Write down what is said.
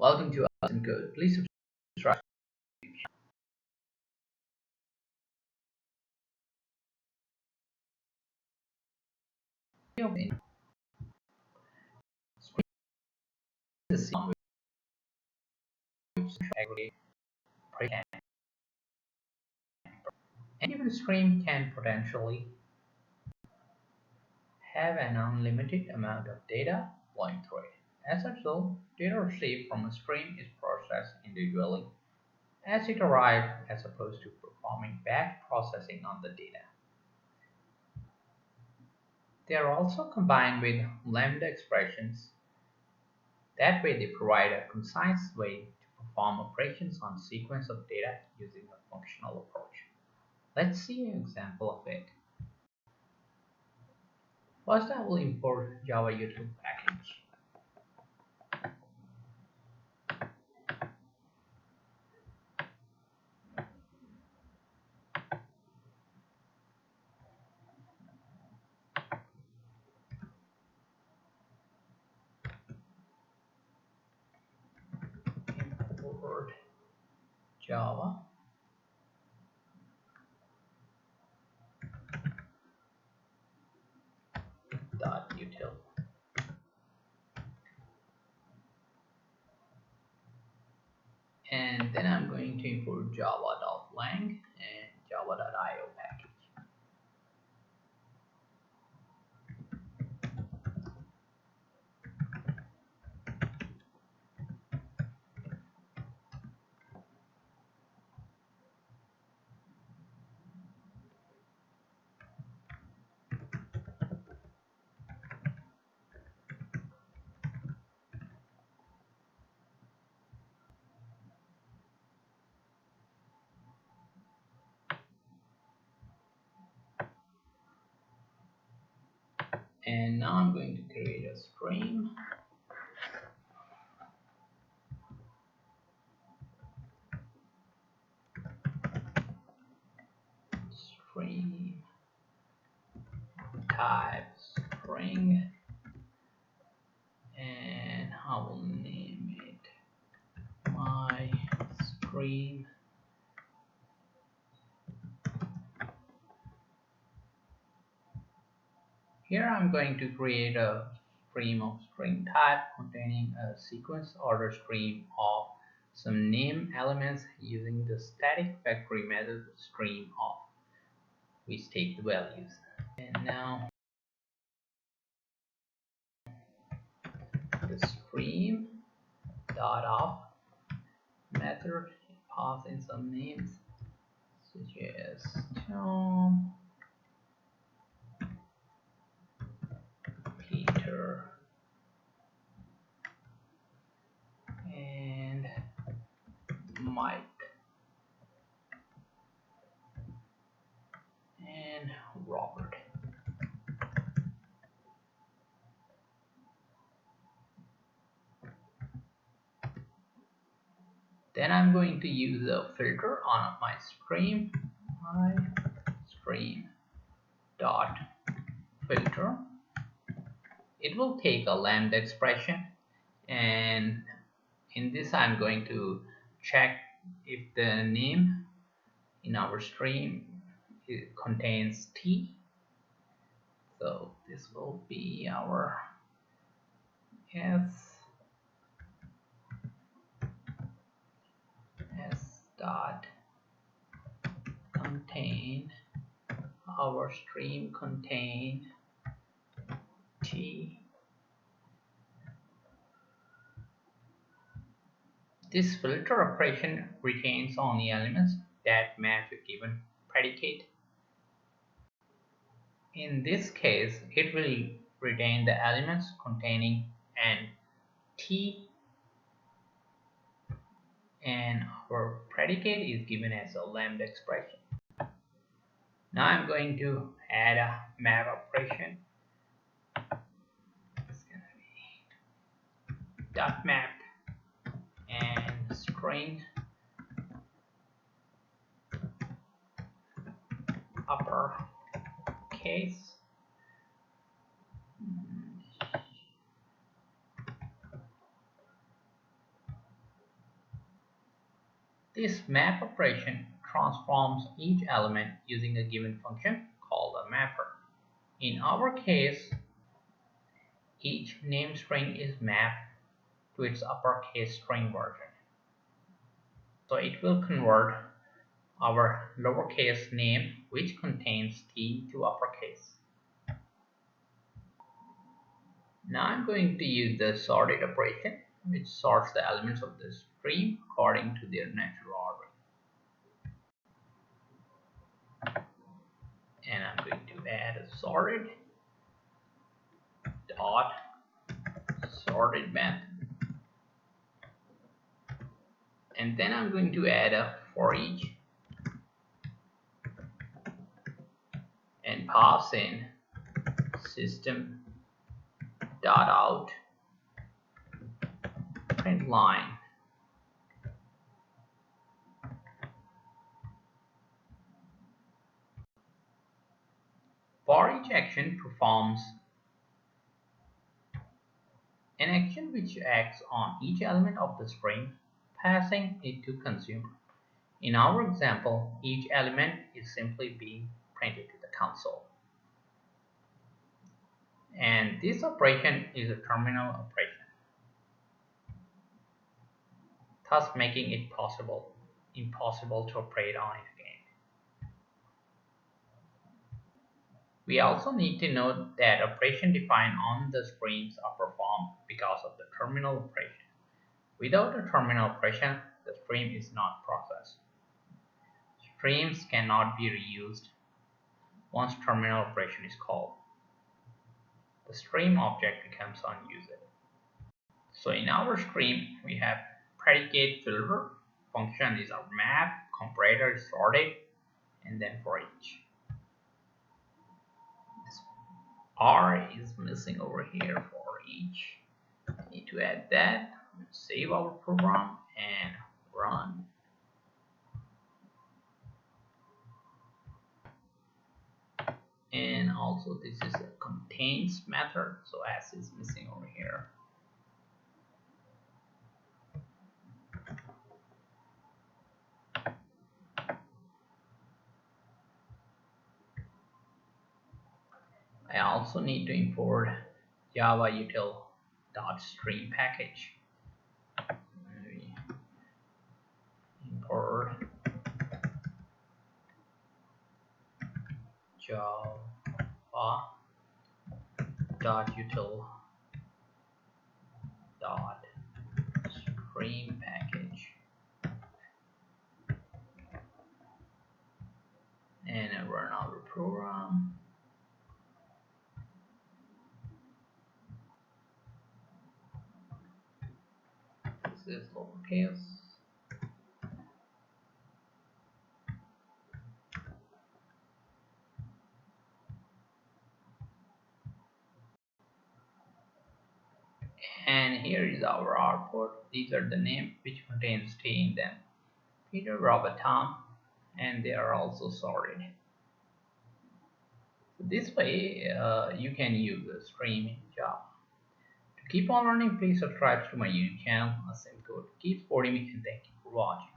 Welcome to Awesome Code. Please subscribe. Screen is the scene which aggregate can. Any given stream can potentially have an unlimited amount of data flowing through it. As such, though, data received from a stream is processed individually as it arrives as opposed to performing batch processing on the data. They are also combined with lambda expressions. That way they provide a concise way to perform operations on a sequence of data using a functional approach. Let's see an example of it. First, I will import Java util package. Import Java util. And then I'm going to import java.lang and java.io package. And now I'm going to create a stream. Stream type string, and I will name it my stream. Here I'm going to create a stream of string type containing a sequence order stream of some name elements using the static factory method stream of, which take the values. And now the stream dot of method pass in some names such as Tom, Peter, and Mike, and Robert. Then I'm going to use a filter on my stream, my stream dot filter. It will take a lambda expression, and in this I'm going to check if the name in our stream contains T. So this will be our S dot contain, our stream contain T. This filter operation retains only elements that match a given predicate. In this case, it will retain the elements containing an T, and our predicate is given as a lambda expression. Now I'm going to add a map operation. It's going to be dot map and string upper case This map operation transforms each element using a given function called a mapper. In our case, each name string is mapped to its uppercase string version. So it will convert our lowercase name, which contains T, to uppercase. Now I'm going to use the sorted operation, which sorts the elements of the stream according to their natural order. And I'm going to add a sorted dot sorted method. And then I'm going to add a for each and pass in system dot out print line. For each action performs an action which acts on each element of the string, passing it to consumer. In our example, each element is simply being printed to the console. And this operation is a terminal operation, thus making it impossible to operate on it again. We also need to note that operations defined on the streams are performed because of the terminal operation. Without a terminal operation, the stream is not processed. Streams cannot be reused once terminal operation is called. The stream object becomes unusable. So in our stream, we have predicate filter, function is our map, comparator is sorted, and then for each. This R is missing over here for each. I need to add that. Save our program and run. And also this is a contains method, so S is missing over here. I also need to import Java util.stream package. Import java.util.stream package, and I run our program. This is lowercase. And here is our output. These are the names which contains T in them: Peter, Robert, Tom, and they are also sorted. So this way you can use a stream in Java. To keep on learning, please subscribe to my YouTube channel. Asimcode. Keep supporting me, and thank you for watching.